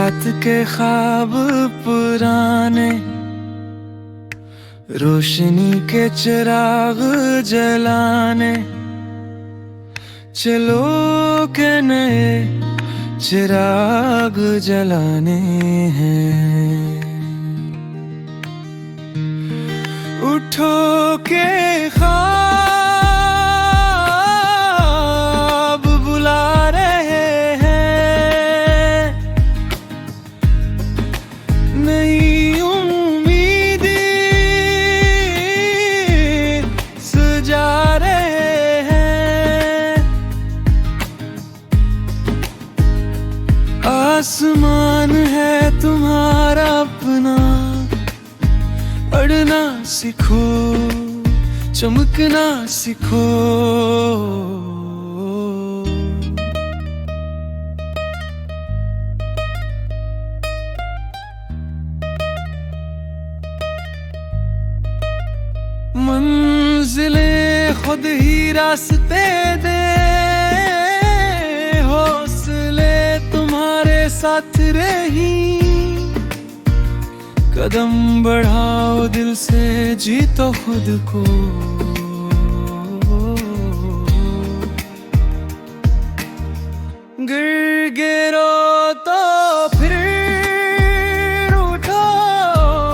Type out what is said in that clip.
रात के ख्वाब पुराने, रोशनी के चिराग जलाने, चलो के नए चिराग जलाने हैं। उठो के ख्वाब बुला रहे हैं, नई उम्मीदें सजा रहे हैं। आसमान है तुम्हारा अपना, पढ़ना सीखो, चमकना सीखो। मंजिलें खुद ही रास्ते दे, हौसले तुम्हारे साथ रही। कदम बढ़ाओ दिल से, जीतो खुद को। गिर गिरो